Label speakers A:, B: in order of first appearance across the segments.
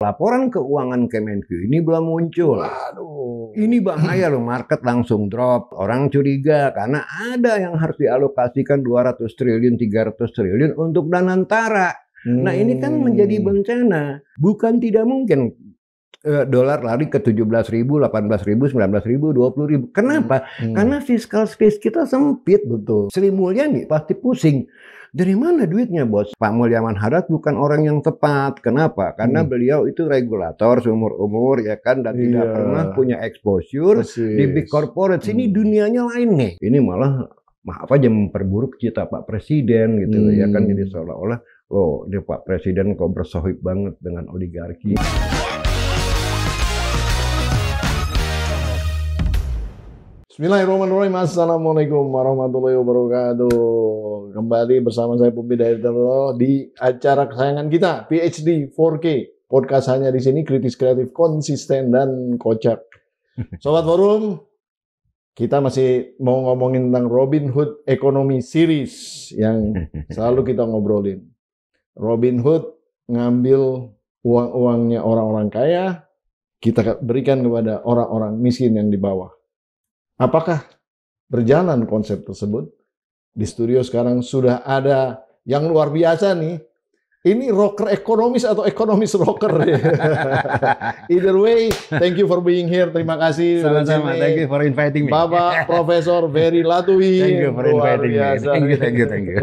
A: Laporan keuangan Kemenku ini belum muncul.
B: Waduh.
A: Ini bahaya loh, market langsung drop. Orang curiga karena ada yang harus dialokasikan 200 triliun, 300 triliun untuk Danantara. Nah ini kan menjadi bencana. Bukan tidak mungkin dolar lari ke 17.000, 18.000, 19.000, 20.000. Kenapa? Karena fiscal space kita sempit.
B: Betul.
A: Sri Mulyani pasti pusing. Dari mana duitnya, bos? Pak Mulyaman Hadad bukan orang yang tepat. Kenapa? Karena beliau itu regulator seumur umur, ya kan, dan tidak pernah punya exposure di big corporate. Ini dunianya lain nih. Ini malah maaf aja memperburuk cita Pak Presiden gitu, ya kan. Jadi seolah-olah, oh, dia Pak Presiden kok bersohib banget dengan oligarki.
B: Bismillahirrahmanirrahim. Assalamualaikum warahmatullahi wabarakatuh. Kembali bersama saya Pupi Hidayatullah di acara kesayangan kita, PhD 4K. Podcast hanya di sini, kritis, kreatif, konsisten, dan kocak. Sobat Forum, kita masih mau ngomongin tentang Robin Hood Economy Series yang selalu kita ngobrolin. Robin Hood ngambil uang-uangnya orang-orang kaya, kita berikan kepada orang-orang miskin yang di bawah. Apakah berjalan konsep tersebut? Di studio sekarang sudah ada yang luar biasa nih. Ini rocker ekonomis atau ekonomis rocker? Either way, thank you for being here. Terima kasih.
A: Sama-sama. Thank you for inviting me.
B: Bapak Profesor Ferry Latuhi.
A: Thank you for inviting me. Thank you.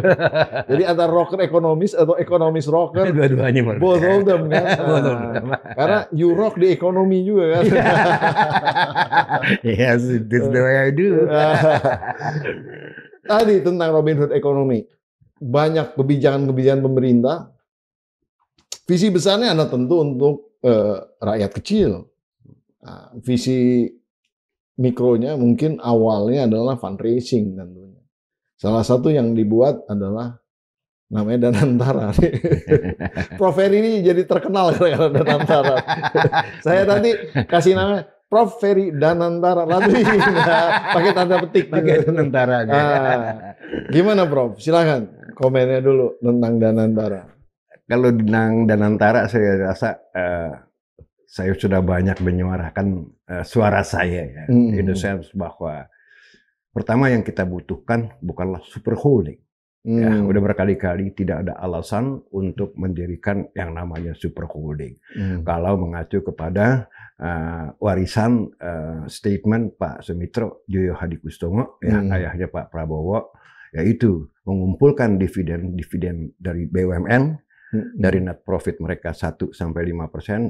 B: Jadi antara rocker ekonomis atau ekonomis rocker,
A: dua-duanya
B: both of them kan. Karena you rock di ekonomi juga kan.
A: Yes, that's the way I do.
B: Tadi tentang Robin Hood Economy, banyak kebijakan-kebijakan pemerintah. Visi besarnya adalah tentu untuk rakyat kecil. Nah, visi mikronya mungkin awalnya adalah fundraising tentunya. Salah satu yang dibuat adalah namanya Danantara. Prof Ferry ini jadi terkenal gara-gara Danantara. Saya tadi kasih nama Prof Ferry Danantara Latuhi. Pakai tanda petik.
A: Pakai Danantara.
B: Gimana Prof? Silakan komennya dulu tentang Danantara.
A: Kalau tentang Danantara saya rasa saya sudah banyak menyuarakan suara saya ya. In the sense bahwa pertama yang kita butuhkan bukanlah super holding. Ya, udah berkali-kali tidak ada alasan untuk mendirikan yang namanya super holding. Kalau mengacu kepada warisan statement Pak Sumitro Joyo Hadikusumo, ya, ayahnya Pak Prabowo, yaitu mengumpulkan dividen dari BUMN. Dari net profit mereka 1-5%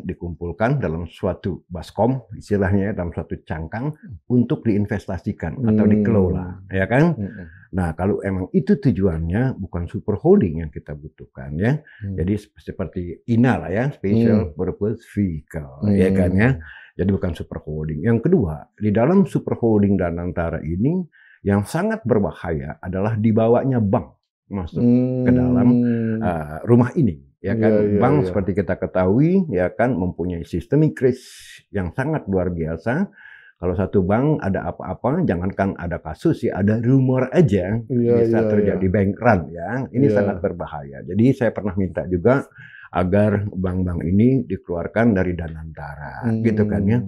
A: dikumpulkan dalam suatu baskom, istilahnya dalam suatu cangkang untuk diinvestasikan atau dikelola, ya kan? Nah, kalau emang itu tujuannya, bukan super holding yang kita butuhkan ya. Jadi seperti INA lah ya, Special Purpose Vehicle, ya kan ya. Jadi bukan super holding. Yang kedua, di dalam super holding Danantara ini yang sangat berbahaya adalah dibawanya bank masuk ke dalam rumah ini, ya kan. Bank seperti kita ketahui, ya kan, mempunyai systemic risk yang sangat luar biasa. Kalau satu bank ada apa-apa, jangankan ada kasus ya, ada rumor aja bisa terjadi bank run ya. Ini sangat berbahaya. Jadi saya pernah minta juga agar bank-bank ini dikeluarkan dari Danantara, gitu kan ya.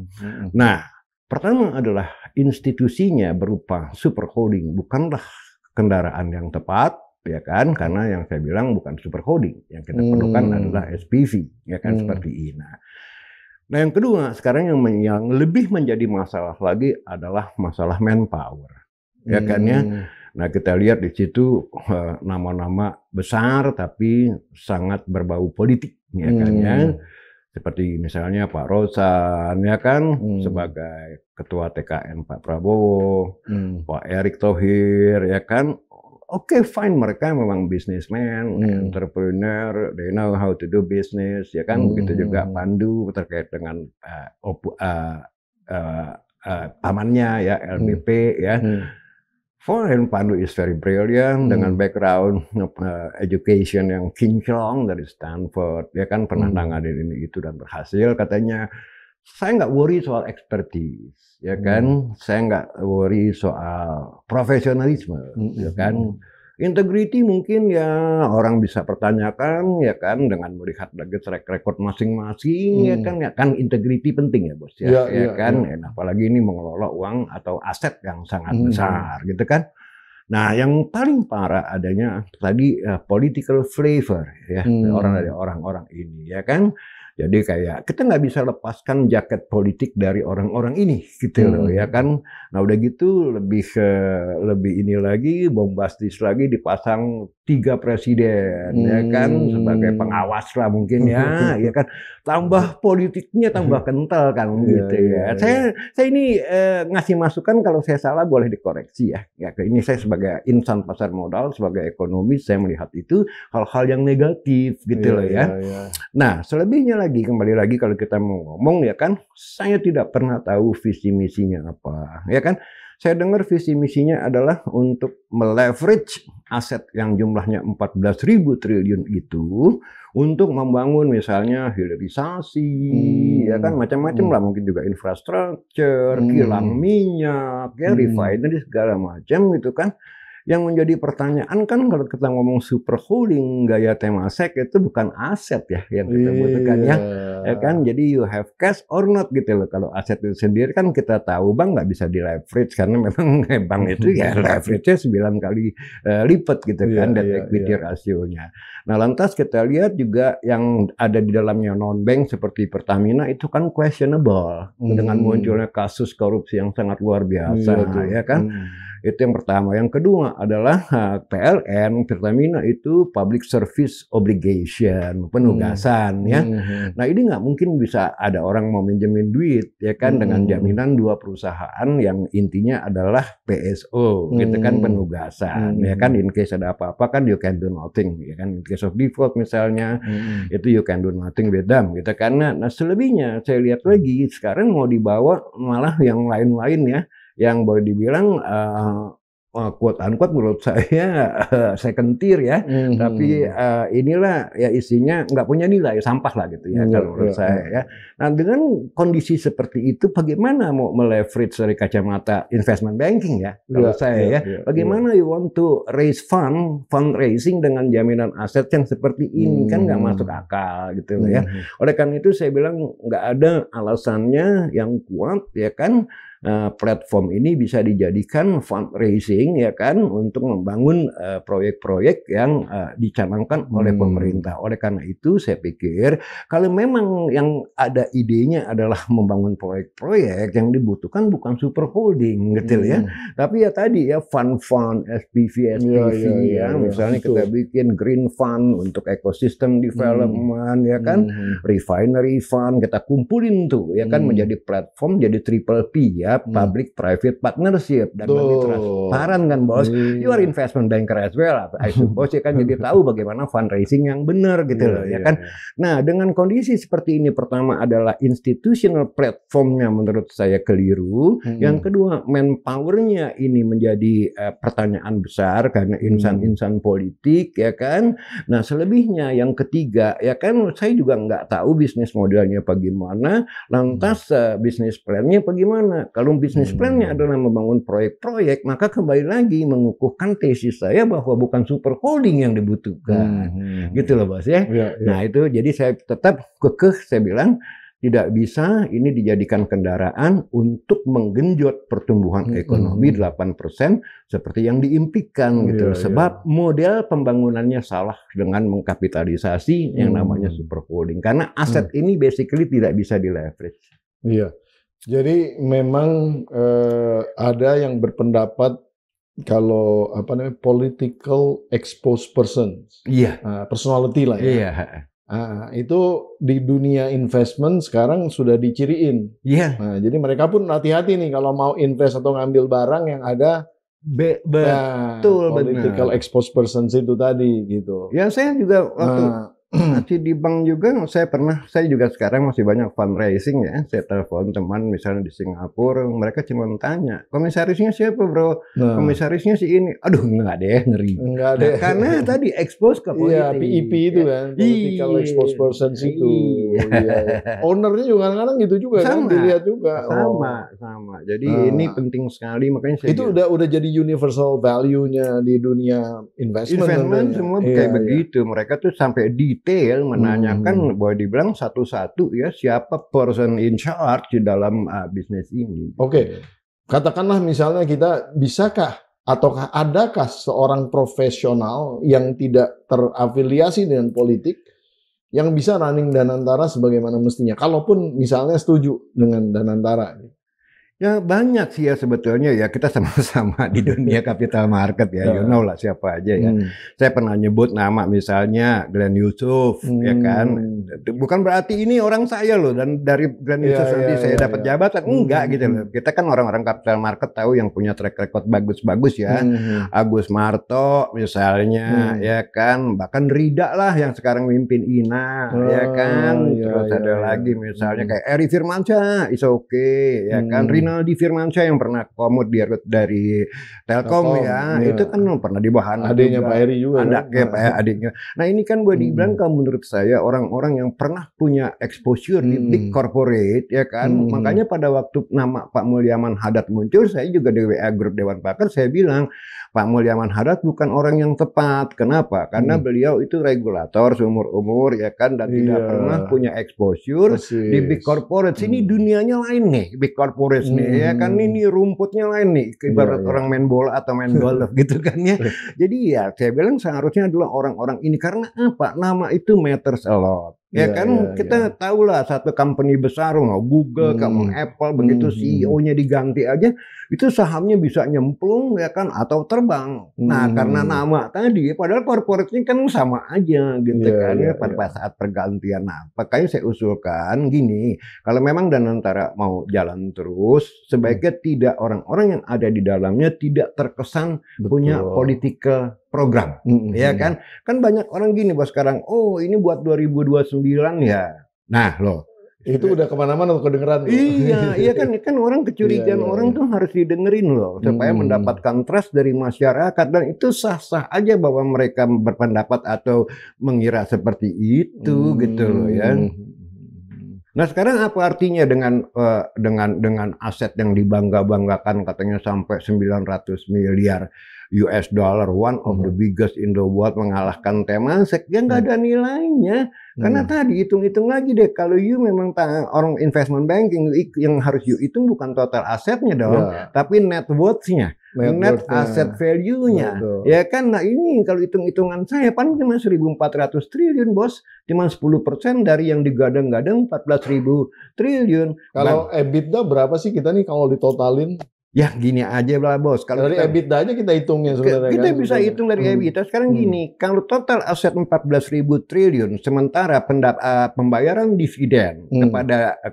A: Nah, pertama adalah institusinya berupa super holding bukanlah kendaraan yang tepat. Ya kan, karena yang saya bilang bukan super holding, yang kita perlukan adalah SPV, ya kan, seperti INA. Nah yang kedua, sekarang yang lebih menjadi masalah lagi adalah masalah manpower, ya kan ya. Nah kita lihat di situ nama-nama besar tapi sangat berbau politik, ya kan ya. Seperti misalnya Pak Rosan, ya kan, sebagai Ketua TKN Pak Prabowo, Pak Erick Thohir, ya kan. Oke, fine, mereka memang businessman, entrepreneur, they know how to do business, ya kan. Begitu juga Pandu terkait dengan tamannya, ya, LBP, ya. Fine, Pandu is very brilliant dengan background education yang kinclong dari Stanford, ya kan, pernah nanganin ini itu dan berhasil katanya. Saya nggak worry soal expertise, ya kan. Saya nggak worry soal profesionalisme, ya kan. Integrity mungkin ya orang bisa pertanyakan ya kan dengan melihat lagi track record masing-masing ya kan integrity penting ya bos ya kan. Nah, apalagi ini mengelola uang atau aset yang sangat besar gitu kan. Nah yang paling parah adanya tadi political flavor ya dari orang-orang ini ya kan. Jadi kayak kita nggak bisa lepaskan jaket politik dari orang-orang ini gitu loh ya kan. Nah udah gitu lebih ini lagi bombastis lagi dipasang 3 presiden ya kan sebagai pengawas lah mungkin ya kan tambah politiknya tambah kental kan gitu ya. Saya ini ngasih masukan kalau saya salah boleh dikoreksi ya. Ya ini saya sebagai insan pasar modal sebagai ekonomis saya melihat itu hal-hal yang negatif gitu loh ya. Nah selebihnya lagi kembali lagi kalau kita mau ngomong ya kan saya tidak pernah tahu visi misinya apa ya kan. Saya dengar visi misinya adalah untuk meleverage aset yang jumlahnya 14.000 triliun itu untuk membangun misalnya hilirisasi ya kan macam-macam lah mungkin juga infrastruktur, kilang minyak, ya refinery segala macam gitu kan. Yang menjadi pertanyaan kan kalau kita ngomong super holding gaya Temasek itu bukan aset ya yang kita butuhkan ya kan jadi you have cash or not gitu loh. Kalau aset itu sendiri kan kita tahu bank nggak bisa di leverage karena memang bank itu ya leverage-nya 9 kali lipat gitu kan dan equity rasionya. Nah lantas kita lihat juga yang ada di dalamnya non bank seperti Pertamina itu kan questionable dengan munculnya kasus korupsi yang sangat luar biasa ya kan. Itu yang pertama. Yang kedua adalah PLN, Pertamina itu public service obligation, penugasan ya. Nah ini nggak mungkin bisa ada orang mau minjemin duit ya kan dengan jaminan 2 perusahaan yang intinya adalah PSO gitu kan penugasan ya kan in case ada apa-apa kan you can do nothing ya kan in case of default misalnya itu you can do nothing with them gitu karena nah selebihnya saya lihat lagi sekarang mau dibawa malah yang lain-lain ya yang boleh dibilang quote unquote menurut saya second tier ya, tapi inilah ya isinya nggak punya nilai sampah lah gitu ya kalau menurut saya ya. Nah dengan kondisi seperti itu bagaimana mau meleverage dari kacamata investment banking ya kalau saya ya, bagaimana you want to raise fundraising dengan jaminan aset yang seperti ini kan nggak masuk akal gitu loh ya. Oleh karena itu saya bilang nggak ada alasannya yang kuat ya kan. Platform ini bisa dijadikan fundraising ya kan untuk membangun proyek-proyek yang dicanangkan oleh pemerintah. Oleh karena itu saya pikir kalau memang yang ada idenya adalah membangun proyek-proyek yang dibutuhkan bukan super holding gitu ya. Tapi ya tadi ya fund, SPV ya misalnya kita bikin green fund untuk ekosistem development ya kan, refinery fund kita kumpulin tuh ya kan menjadi platform jadi triple P ya. Public private partnership dan lebih transparan kan bos. You are investment banker as well, I suppose ya kan jadi tahu bagaimana fundraising yang benar gitu loh ya kan. Nah dengan kondisi seperti ini pertama adalah institutional platformnya menurut saya keliru. Yang kedua manpowernya ini menjadi pertanyaan besar karena insan-insan politik ya kan. Nah selebihnya yang ketiga ya kan saya juga nggak tahu bisnis modelnya bagaimana. Lantas bisnis plannya bagaimana. Kalau bisnis plan-nya adalah membangun proyek-proyek, maka kembali lagi mengukuhkan tesis saya bahwa bukan super holding yang dibutuhkan. Gitu loh bos ya. Nah itu jadi saya tetap kekeh saya bilang tidak bisa ini dijadikan kendaraan untuk menggenjot pertumbuhan ekonomi 8% seperti yang diimpikan gitu. Sebab model pembangunannya salah dengan mengkapitalisasi yang namanya super holding. Karena aset ini basically tidak bisa di-leverage.
B: Iya. Jadi memang ada yang berpendapat kalau apa namanya political exposed persons, personality lah ya. Itu di dunia investment sekarang sudah diciriin. Nah, jadi mereka pun hati-hati nih kalau mau invest atau ngambil barang yang ada
A: betul
B: political exposed persons itu tadi gitu.
A: Ya saya juga waktu Masih di bank juga, saya juga sekarang masih banyak fundraising ya. Saya telepon teman misalnya di Singapura, mereka cuma tanya, komisarisnya siapa bro?
B: Nah,
A: Komisarisnya si ini. Aduh enggak deh, ngeri.
B: enggak ada.
A: Nah, karena tadi expose ke politik.
B: Iya, PEP itu kan, political exposed persons itu. Iya. Ownernya juga kadang-kadang gitu juga kan, dilihat juga.
A: Sama. Jadi ini penting sekali, makanya saya
B: itu udah jadi universal value-nya di dunia investment
A: semua kayak begitu. Mereka tuh sampai detail menanyakan, boleh dibilang satu-satu ya, siapa person in charge di dalam bisnis ini.
B: Oke. Katakanlah misalnya kita bisakah ataukah adakah seorang profesional yang tidak terafiliasi dengan politik yang bisa running Danantara sebagaimana mestinya? Kalaupun misalnya setuju dengan Danantara.
A: Ya banyak sih ya sebetulnya ya, kita sama-sama di dunia capital market ya, you know lah siapa aja ya. Saya pernah nyebut nama misalnya Glenn Yusuf ya kan, bukan berarti ini orang saya loh dan dari Glenn Yusuf nanti saya dapat jabatan, enggak gitu loh. Kita kan orang-orang capital market tahu yang punya track record bagus-bagus ya, Agus Marto misalnya ya kan, bahkan Rida lah yang sekarang mimpin INA ya kan, terus ada lagi misalnya kayak Eri Firmansyah, is okay ya kan, Rinaldi Firmansyah yang pernah komut dari Telkom ya, itu kan pernah di bahan
B: adiknya Pak Eri juga,
A: adiknya. Nah ini kan boleh dibilang kalau menurut saya orang-orang yang pernah punya exposure di big corporate ya kan, makanya pada waktu nama Pak Mulyaman Hadad muncul, saya juga di WA grup Dewan Pakar saya bilang Pak Mulyaman Hadad bukan orang yang tepat. Kenapa? Karena beliau itu regulator seumur-umur ya kan, dan tidak pernah punya exposure di big corporate. Ini dunianya lain nih, big corporate nih ya kan, ini rumputnya lain nih, ibarat orang main bola atau main golf gitu kan ya. Jadi ya saya bilang seharusnya adalah orang-orang ini, karena apa? Nama itu matters a lot. Ya kan kita tahu lah satu company besar, mau Google, mau Apple, begitu CEO-nya diganti aja, itu sahamnya bisa nyemplung ya kan, atau terbang. Nah karena nama tadi, padahal corporate-nya kan sama aja gitu kan ya, pada saat pergantian. Nah makanya saya usulkan gini, kalau memang Danantara mau jalan terus, sebaiknya tidak orang-orang yang ada di dalamnya tidak terkesan punya political program, ya kan? Kan banyak orang gini bos sekarang, oh ini buat 2029 ya. Nah loh,
B: itu udah kemana-mana tuh kedengeran.
A: Iya kan orang kecurigaan orang tuh harus didengerin loh, supaya mendapatkan trust dari masyarakat, dan itu sah-sah aja bahwa mereka berpendapat atau mengira seperti itu gitu loh ya. Nah sekarang apa artinya dengan aset yang dibangga-banggakan katanya sampai 900 miliar US dollar, one of the biggest in the world, mengalahkan Temasek, ya nggak ada nilainya. Karena tadi hitung-hitung lagi deh, kalau you memang orang investment banking, yang harus you hitung bukan total asetnya dong, tapi net worth-nya. Net asset value-nya, ya kan? Nah ini kalau hitung-hitungan saya paling cuma 1.400 triliun bos, cuma 10% dari yang digadang-gadang 14.000 triliun.
B: Kalau EBITDA berapa sih kita nih kalau ditotalin?
A: Ya gini aja lah bos. Kalau
B: dari EBITDA aja kita hitungnya sebenarnya.
A: Kita bisa hitung dari EBITDA. Sekarang gini, kalau total aset 14.000 triliun, sementara pembayaran dividen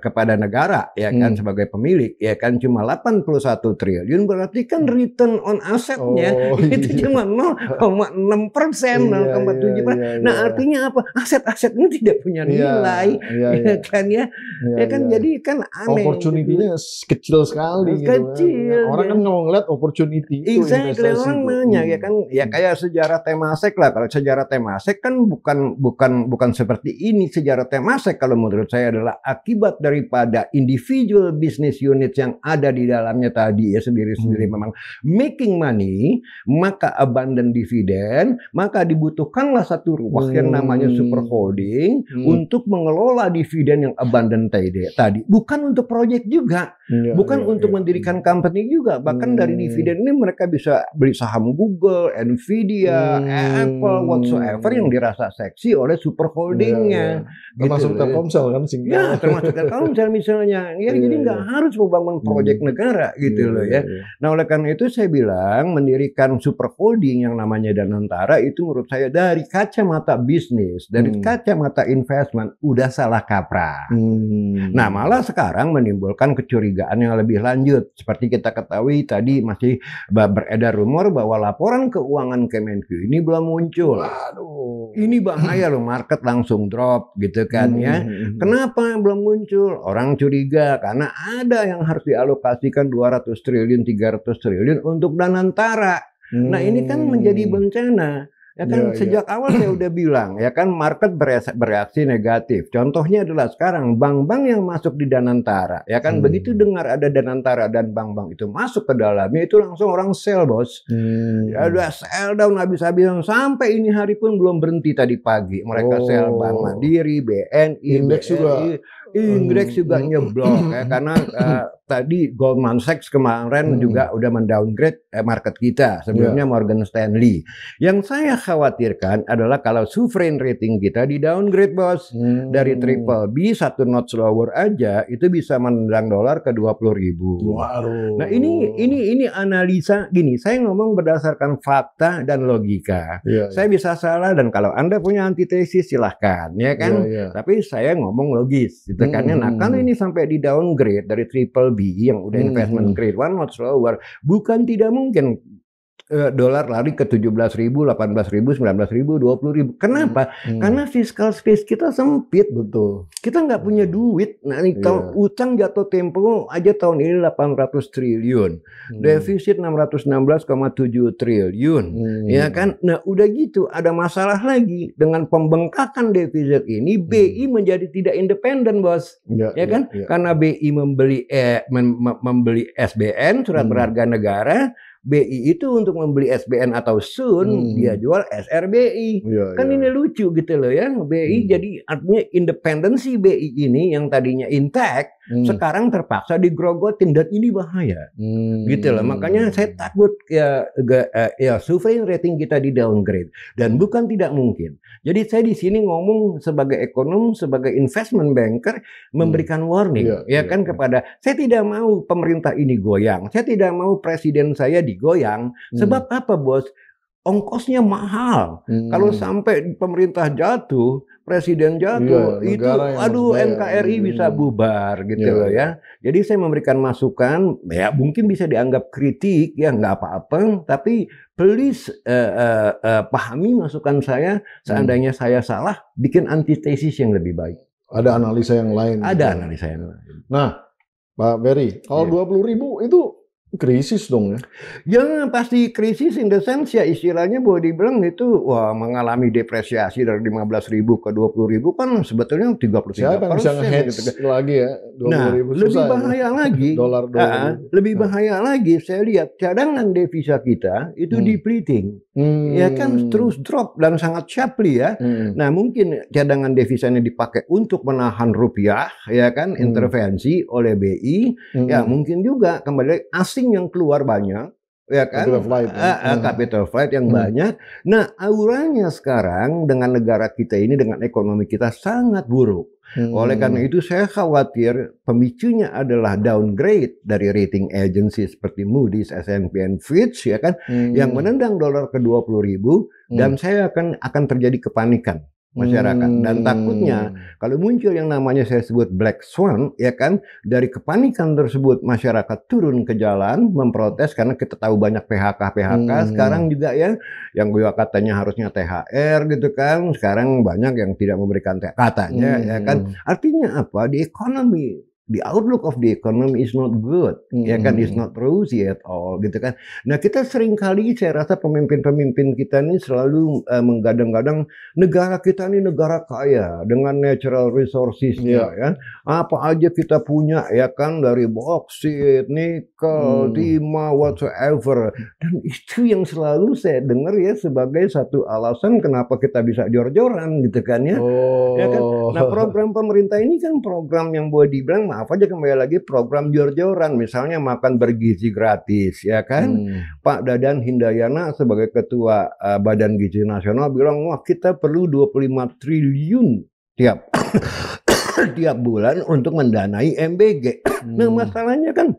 A: kepada negara ya kan sebagai pemilik ya kan cuma 81 triliun, berarti kan return on asetnya itu cuma 0,6%, 0,7%. Nah artinya apa? Aset-aset ini tidak punya nilai, ya kan ya. Ya kan jadi kan aneh.
B: Opportunity-nya kecil sekali.
A: Kecil.
B: Orang kan nggak ngeliat opportunity itu.
A: Exactly, orang nanya ya kan, ya kayak sejarah Temasek lah. Kalau sejarah Temasek kan bukan seperti ini. Sejarah Temasek kalau menurut saya adalah akibat daripada individual business unit yang ada di dalamnya tadi ya, sendiri-sendiri memang making money, maka abundant dividen, maka dibutuhkanlah satu ruang yang namanya super holding untuk mengelola dividen yang abundant tadi. Bukan untuk project juga, bukan untuk mendirikan company juga, bahkan dari dividen ini mereka bisa beli saham Google, Nvidia, Apple, whatsoever yang dirasa seksi oleh super holdingnya.
B: Termasuk Telkomsel kan singkat.
A: Ya, termasuk Telkomsel misalnya. Ya, jadi nggak harus membangun proyek negara gitu loh ya. Nah oleh karena itu saya bilang mendirikan super holding yang namanya Danantara itu menurut saya dari kacamata bisnis, dari kacamata investment udah salah kaprah. Nah, malah sekarang menimbulkan kecurigaan yang lebih lanjut. Seperti kita ketahui tadi masih beredar rumor bahwa laporan keuangan Kemenku ini belum muncul.
B: Waduh.
A: Ini bahaya loh, market langsung drop gitu kan ya. Kenapa belum muncul? Orang curiga karena ada yang harus dialokasikan 200 triliun, 300 triliun untuk Danantara. Nah, ini kan menjadi bencana. Ya kan sejak awal saya udah bilang ya kan market bereaksi negatif. Contohnya adalah sekarang bank-bank yang masuk di Danantara ya kan begitu dengar ada Danantara dan bank-bank itu masuk ke dalamnya itu langsung orang sell bos. Ya udah sell down habis-habisan sampai ini hari pun belum berhenti tadi pagi mereka sell Bank Mandiri, BNI,
B: indeks juga.
A: Indeks juga nyeblok ya karena tadi Goldman Sachs kemarin juga udah mendowngrade market kita sebelumnya Morgan Stanley. Yang saya khawatirkan adalah kalau sovereign rating kita di downgrade bos dari triple B 1 notch lower aja itu bisa menendang dolar ke 20.000.
B: Waduh.
A: Nah ini analisa gini saya ngomong berdasarkan fakta dan logika. Saya bisa salah dan kalau Anda punya antitesis silahkan ya kan. Tapi saya ngomong logis. Nah, kalau ini sampai di downgrade dari triple B yang udah investment grade 1 notch lower, bukan tidak mungkin dolar lari ke 17.000, 18.000, 19.000, 20.000. Kenapa? Karena fiscal space kita sempit.
B: Betul.
A: Kita nggak punya duit. Nah, kalau utang jatuh tempo aja tahun ini 800 triliun. Defisit 616,7 triliun. Ya kan? Nah, udah gitu ada masalah lagi dengan pembengkakan defisit ini BI menjadi tidak independen, Bos. Ya kan? Karena BI membeli SBN, surat berharga negara. BI itu untuk membeli SBN atau SUN dia jual SRBI. Kan ini lucu gitu loh ya. BI jadi artinya independensi BI ini yang tadinya intact sekarang terpaksa digrogotin dan ini bahaya. Gitu loh. Makanya saya takut ya sovereign rating kita di downgrade dan bukan tidak mungkin. Jadi saya di sini ngomong sebagai ekonom, sebagai investment banker memberikan warning kan kepada saya tidak mau pemerintah ini goyang. Saya tidak mau presiden saya digoyang. Sebab apa, Bos? Ongkosnya mahal. Kalau sampai pemerintah jatuh, presiden jatuh, itu aduh NKRI bisa bubar gitu loh ya. Jadi saya memberikan masukan, ya mungkin bisa dianggap kritik ya nggak apa-apa, tapi please pahami masukan saya. Seandainya saya salah, bikin antitesis yang lebih baik.
B: Ada analisa yang lain.
A: Ada analisa yang lain.
B: Nah, Pak Berry, kalau 20.000 itu krisis dong ya?
A: Ya pasti krisis in the sense ya istilahnya boleh dibilang itu mengalami depresiasi dari 15.000 ke 20.000 kan sebetulnya 33%.
B: Siapa yang bisa nge-hedge gitu lagi ya? 20.000
A: nah, lebih bahaya lagi.
B: Dolar.
A: Lebih bahaya lagi saya lihat cadangan devisa kita itu depleting. Ya kan terus drop dan sangat sharply ya. Nah mungkin cadangan devisanya dipakai untuk menahan rupiah ya kan intervensi oleh BI. Ya mungkin juga kembali asing yang keluar banyak, ya kan? Capital flight yang banyak. Nah, auranya sekarang dengan negara kita ini, dengan ekonomi kita sangat buruk. Oleh karena itu saya khawatir pemicunya adalah downgrade dari rating agency seperti Moody's, S&P, and Fitch, ya kan? Yang menendang dolar ke 20.000 dan saya akan terjadi kepanikan masyarakat dan takutnya kalau muncul yang namanya saya sebut black swan ya kan dari kepanikan tersebut masyarakat turun ke jalan memprotes karena kita tahu banyak PHK sekarang juga ya yang gue katanya harusnya THR gitu kan sekarang banyak yang tidak memberikan THR katanya ya kan artinya apa di ekonomi the outlook of the economy is not good, ya kan, is not rosy at all, gitu kan. Nah kita sering kali saya rasa pemimpin-pemimpin kita ini selalu menggadang-gadang negara kita ini negara kaya dengan natural resources-nya, ya. Apa aja kita punya, ya kan, dari boksit, nikel, timah, whatsoever. Dan itu yang selalu saya dengar ya sebagai satu alasan kenapa kita bisa jor-joran, gitu kan ya. Ya kan? Nah program pemerintah ini kan program yang boleh dibilang maaf aja kembali lagi program jor-joran, misalnya makan bergizi gratis, ya kan? Pak Dadan Hindayana sebagai ketua Badan Gizi Nasional bilang, wah kita perlu 25 triliun tiap tiap bulan untuk mendanai MBG. Nah masalahnya kan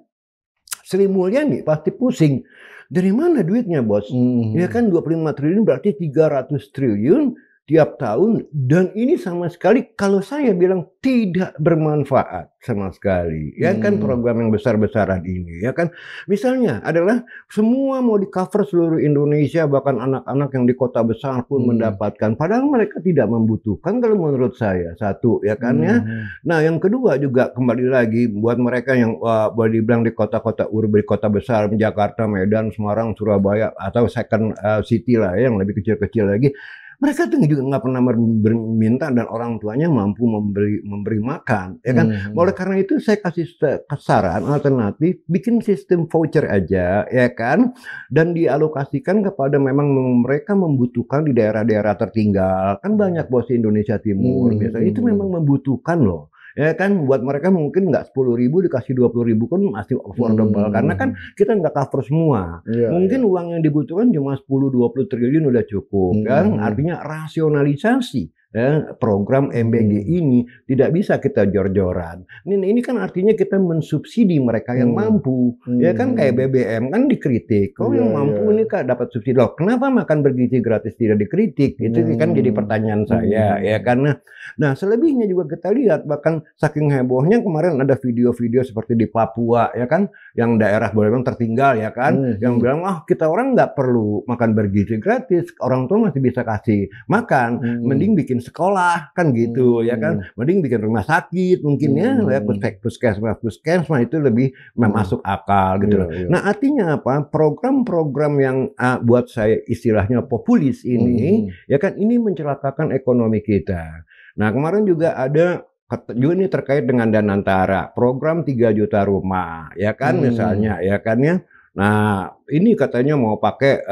A: Sri Mulyani pasti pusing. Dari mana duitnya, Bos? Ya kan 25 triliun berarti 300 triliun tiap tahun, dan ini sama sekali kalau saya bilang tidak bermanfaat sama sekali. Ya kan program yang besar-besaran ini, ya kan. Misalnya adalah semua mau di-cover seluruh Indonesia, bahkan anak-anak yang di kota besar pun mendapatkan. Padahal mereka tidak membutuhkan kalau menurut saya. Satu, ya kan ya. Nah, yang kedua juga kembali lagi buat mereka yang boleh dibilang di kota-kota urban, di kota besar, Jakarta, Medan, Semarang, Surabaya, atau second city lah ya, yang lebih kecil-kecil lagi. Mereka tuh juga nggak pernah meminta dan orang tuanya mampu memberi makan, ya kan? Oleh karena itu saya kasih saran alternatif, bikin sistem voucher aja, ya kan? Dan dialokasikan kepada memang mereka membutuhkan di daerah-daerah tertinggal. Kan banyak bos di Indonesia Timur, biasanya itu memang membutuhkan loh. Ya kan, buat mereka mungkin nggak 10.000 dikasih 20.000 kan masih affordable, karena kan kita nggak cover semua. Mungkin uang yang dibutuhkan cuma 10-20 triliun udah cukup, kan? Artinya rasionalisasi program MBG ini tidak bisa kita jor-joran. Ini kan artinya kita mensubsidi mereka yang mampu, ya kan, kayak BBM kan dikritik. Kalau yang mampu ini kan dapat subsidi. Loh, kenapa makan bergizi gratis tidak dikritik? Itu kan jadi pertanyaan saya, ya karena. Nah, selebihnya juga kita lihat, bahkan saking hebohnya kemarin ada video-video seperti di Papua, ya kan, yang daerah boleh bilang tertinggal, ya kan, yang bilang kita orang nggak perlu makan bergizi gratis, orang tua masih bisa kasih makan, mending bikin sekolah kan gitu, ya kan, mending bikin rumah sakit mungkin ya, puskesmas itu lebih masuk akal gitu loh. Nah, artinya apa? Program-program yang buat saya istilahnya populis ini, ya kan, ini mencelakakan ekonomi kita. Nah, kemarin juga ada juga ini terkait dengan Danantara, program 3 juta rumah, ya kan, misalnya, ya kan ya. Nah, ini katanya mau pakai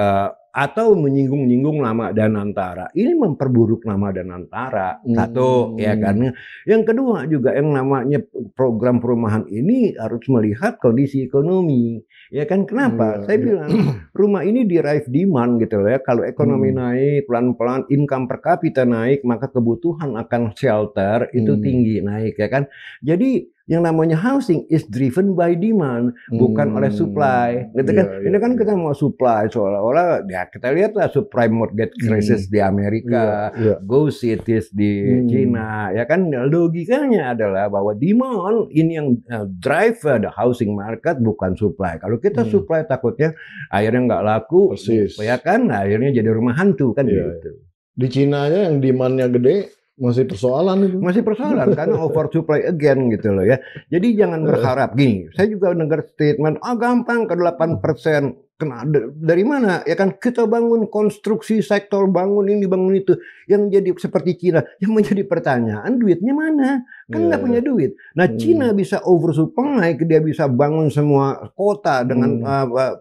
A: atau menyinggung-nyinggung nama Danantara. Ini memperburuk nama Danantara. Satu, ya kan. Yang kedua juga yang namanya program perumahan ini harus melihat kondisi ekonomi. Ya kan, kenapa? Saya bilang rumah ini derive demand gitu loh ya. Kalau ekonomi naik, pelan-pelan income per kapita naik, maka kebutuhan akan shelter itu tinggi naik, ya kan. Jadi yang namanya housing is driven by demand, bukan oleh supply, gitu kan? Ini kan kita mau supply, seolah-olah ya kita lihatlah subprime mortgage crisis di Amerika, Go Cities di China, ya kan? Logikanya adalah bahwa demand ini yang drive the housing market, bukan supply. Kalau kita supply takutnya akhirnya nggak laku, ya kan? Akhirnya jadi rumah hantu kan gitu.
B: Di Cina aja yang demandnya gede, masih persoalan itu.
A: Masih persoalan karena oversupply again gitu loh ya. Jadi jangan berharap gini. Saya juga dengar statement, gampang ke 8%. Kena dari mana? Ya kan, kita bangun konstruksi sektor, bangun ini, bangun itu. Yang jadi seperti Cina. Yang menjadi pertanyaan, duitnya mana? Kan nggak punya duit. Nah, Cina bisa oversupply, dia bisa bangun semua kota dengan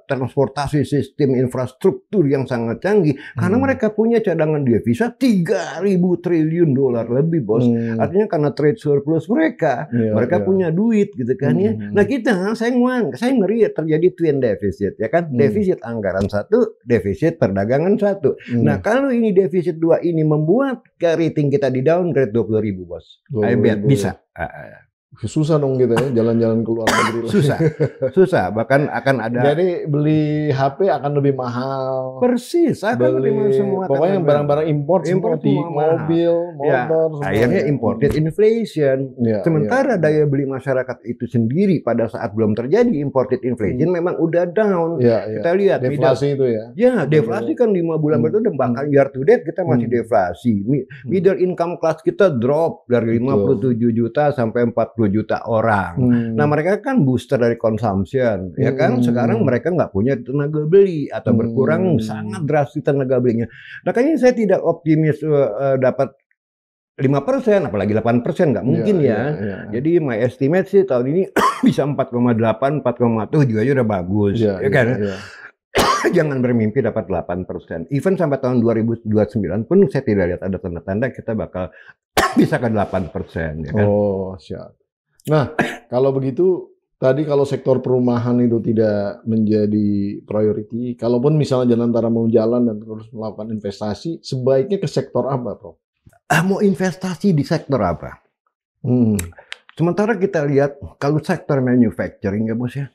A: transportasi sistem infrastruktur yang sangat canggih. Karena mereka punya cadangan devisa 3.000 triliun dolar lebih, bos. Artinya karena trade surplus mereka. Mereka punya duit gitu kan ya. Nah, kita, saya ngeri terjadi twin deficit, ya kan. Defisit anggaran satu, defisit perdagangan satu. Nah, kalau ini defisit dua ini membuat rating kita di downgrade 20.000, bos. I bet bisa.
B: Susah dong gitu ya, jalan-jalan ke luar negeri.
A: Susah. Bahkan akan ada.
B: Jadi beli HP akan lebih mahal.
A: Persis, akan lebih mahal semua.
B: Pokoknya barang-barang import semua mobil, motor.
A: Akhirnya imported inflation. Sementara daya beli masyarakat itu sendiri pada saat belum terjadi imported inflation memang udah down. Kita lihat
B: deflasi itu ya.
A: Ya, deflasi kan 5 bulan berturut, bahkan year to date kita masih deflasi. Middle income class kita drop dari 57 juta sampai 40 juta orang. Nah, mereka kan booster dari consumption, ya kan? Sekarang mereka nggak punya tenaga beli atau berkurang sangat drastis tenaga belinya. Makanya saya tidak optimis dapat 5%, apalagi 8%, nggak mungkin ya. Jadi my estimate sih tahun ini bisa 4,8, 4,7 aja udah bagus, ya kan? Jangan bermimpi dapat 8%. Even sampai tahun 2029 pun saya tidak lihat ada tanda-tanda kita bakal bisa ke 8%, ya kan?
B: Oh, siap. Nah, kalau begitu, tadi kalau sektor perumahan itu tidak menjadi priority, kalaupun misalnya Danantara mau jalan dan terus melakukan investasi, sebaiknya ke sektor apa, Prof?
A: Mau investasi di sektor apa? Sementara kita lihat, kalau sektor manufacturing ya, bos ya.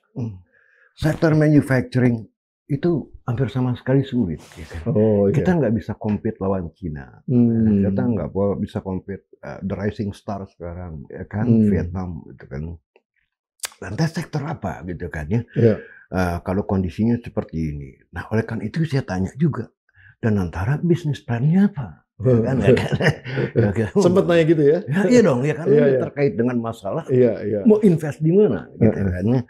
A: Sektor manufacturing itu hampir sama sekali sulit. Gitu. Kita nggak bisa compete lawan Cina, kita nggak bisa compete the rising star sekarang, ya kan, Vietnam, gitu kan. Lantas sektor apa, gitu kan ya? Kalau kondisinya seperti ini. Nah, oleh karena itu saya tanya juga, dan antara bisnis plannya apa? Ya kan?
B: Sempat nanya gitu ya?
A: Iya dong, ya kan terkait dengan masalah mau invest di mana, gitu kan?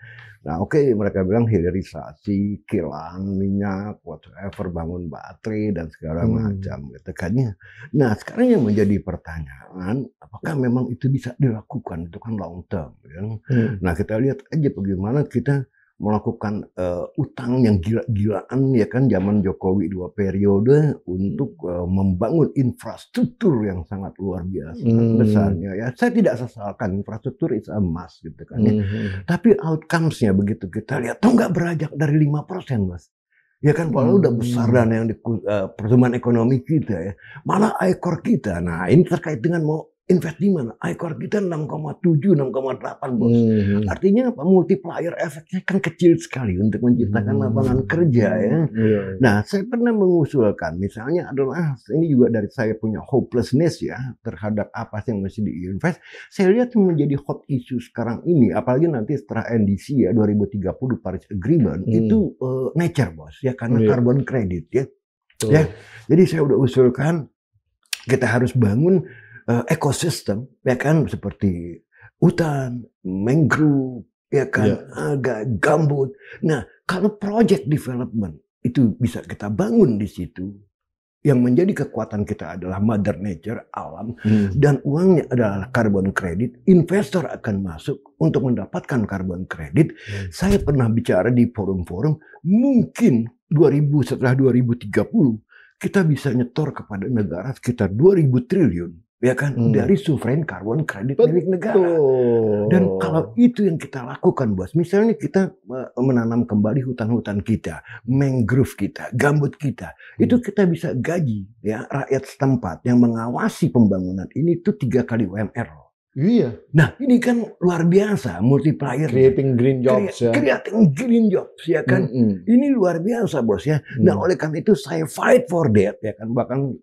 A: Nah, oke, mereka bilang hilirisasi, kilang minyak, whatever, bangun baterai dan segala macam, gitu kan ya. Nah, sekarang yang menjadi pertanyaan, apakah memang itu bisa dilakukan? Itu kan long term, ya. Nah, kita lihat aja bagaimana kita melakukan utang yang gila-gilaan, ya kan, zaman Jokowi 2 periode untuk membangun infrastruktur yang sangat luar biasa besarnya, ya. Saya tidak sesalkan, infrastruktur is a must, gitu kan ya. Tapi outcomes-nya begitu kita lihat, tuh nggak beranjak dari 5%, Mas. Ya kan, kalau udah besar dan yang di pertumbuhan ekonomi kita, ya, malah ekor kita. Nah, ini terkait dengan mau invest di mana? Ekor kita 6,7, 6,8, bos. Artinya apa? Multiplier efeknya kan kecil sekali untuk menciptakan lapangan kerja, ya. Nah, saya pernah mengusulkan, misalnya adalah, ini juga dari saya punya hopelessness ya, terhadap apa sih yang mesti diinvest. Saya lihat menjadi hot issue sekarang ini, apalagi nanti setelah NDC ya, 2030 Paris Agreement, itu nature, bos, ya, karena carbon credit, ya. Ya, jadi saya udah usulkan, kita harus bangun ekosistem, ya kan, seperti hutan, mangrove, ya kan, alga, gambut. Nah, kalau project development itu bisa kita bangun di situ, yang menjadi kekuatan kita adalah mother nature, alam, dan uangnya adalah carbon credit, investor akan masuk untuk mendapatkan carbon credit. Saya pernah bicara di forum-forum, mungkin setelah 2030, kita bisa nyetor kepada negara sekitar 2.000 triliun. Ya kan, dari sovereign carbon credit milik negara. Dan kalau itu yang kita lakukan, bos, misalnya kita menanam kembali hutan-hutan kita, mangrove kita, gambut kita, itu kita bisa gaji, ya, rakyat setempat yang mengawasi pembangunan ini itu 3 kali UMR.
B: Iya.
A: Nah, ini kan luar biasa, multiplier.
B: Creating green jobs, ya.
A: Creating green jobs, ya kan. Ini luar biasa, bos, ya. Nah, oleh karena itu saya fight for that, ya kan.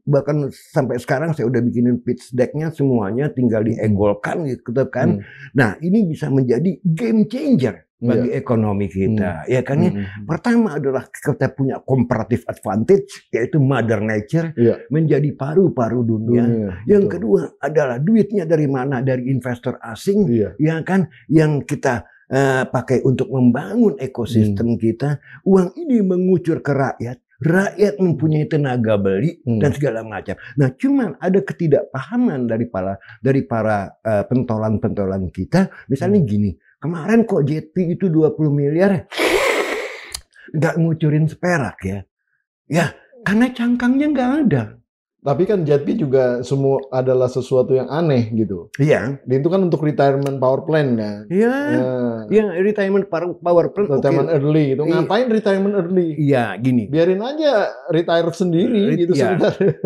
A: Bahkan sampai sekarang saya udah bikinin pitch deck-nya semuanya, tinggal diegolkan, gitu kan. Nah, ini bisa menjadi game changer bagi ekonomi kita, ya kan ya. Pertama adalah kita punya comparative advantage, yaitu mother nature menjadi paru-paru dunia. Yang kedua adalah duitnya dari mana? Dari investor asing, ya kan, yang kita pakai untuk membangun ekosistem kita. Uang ini mengucur ke rakyat. Rakyat mempunyai tenaga beli dan segala macam. Nah, cuman ada ketidakpahaman dari para pentolan-pentolan kita. Misalnya gini, kemarin kok JP itu 20 miliar nggak ngucurin seperak, ya. Ya, karena cangkangnya nggak ada.
B: Tapi kan JP juga semua adalah sesuatu yang aneh gitu.
A: Iya.
B: Itu kan untuk retirement power plan kan.
A: Iya. Ya, retirement power plan.
B: Retirement early itu. Ngapain retirement early?
A: Iya, gini.
B: Biarin aja retire sendiri gitu sebenarnya.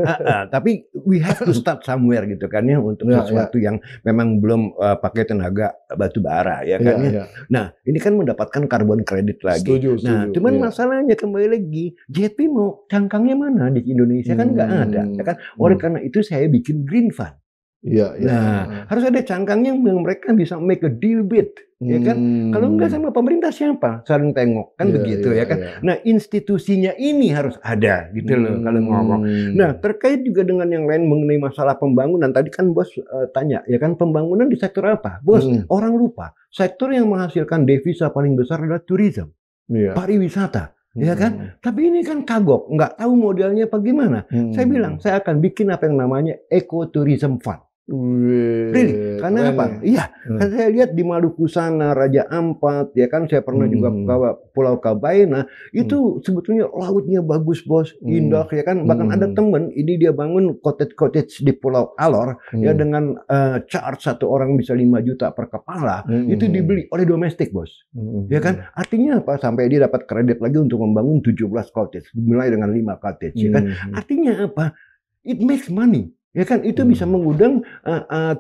A: Tapi we have to start somewhere gitu kan ya, untuk sesuatu yang memang belum pakai tenaga batu bara, ya kan ya. Nah, ini kan mendapatkan carbon credit lagi.
B: Setuju.
A: Nah, cuman masalahnya kembali lagi, JP mau cangkangnya mana di Indonesia kan nggak ada. Kan? Oleh karena itu saya bikin green fund. Nah, harus ada cangkangnya yang mereka bisa make a deal with, ya kan? Kalau enggak sama pemerintah siapa? Saling tengok, kan begitu, ya kan? Nah, institusinya ini harus ada, gitu loh kalau ngomong. Nah, terkait juga dengan yang lain mengenai masalah pembangunan. Tadi kan bos tanya, ya kan, pembangunan di sektor apa? Bos, orang lupa. Sektor yang menghasilkan devisa paling besar adalah tourism, pariwisata. Ya kan, tapi ini kan kagok, nggak tahu modelnya apa gimana. Saya bilang, saya akan bikin apa yang namanya Ecotourism Fund. Really? Karena apa? Iya, kan saya lihat di Maluku sana, Raja Ampat, ya kan, saya pernah juga ke Pulau Kabaina, itu sebetulnya lautnya bagus, bos, indah, ya kan. Bahkan ada temen, ini dia bangun cottage di Pulau Alor, ya, dengan charge satu orang bisa 5 juta per kepala, itu dibeli oleh domestik, bos. Ya kan, artinya apa? Sampai dia dapat kredit lagi untuk membangun 17 cottage, mulai dengan 5 cottage, ya kan. Artinya apa? It makes money. Ya kan itu bisa mengundang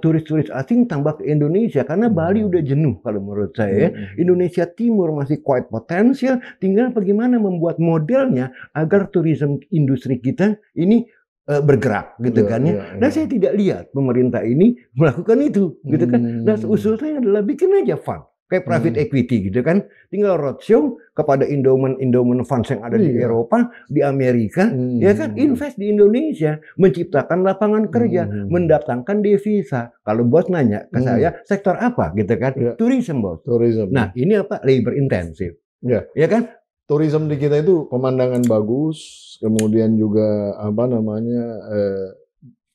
A: turis-turis asing tambah ke Indonesia karena Bali udah jenuh kalau menurut saya. Indonesia Timur masih quite potensial, tinggal bagaimana membuat modelnya agar turisme industri kita ini bergerak gitu kan ya. Nah saya tidak lihat pemerintah ini melakukan itu gitu kan. Nah usul saya adalah bikin aja fund kayak private equity gitu kan, tinggal roadshow kepada endowment funds yang ada di Eropa, di Amerika, ya kan, invest di Indonesia, menciptakan lapangan kerja, mendatangkan devisa. Kalau bos nanya ke saya, sektor apa gitu kan, tourism bos. Nah ini apa, labor intensif, ya kan?
B: Tourism di kita itu pemandangan bagus, kemudian juga apa namanya,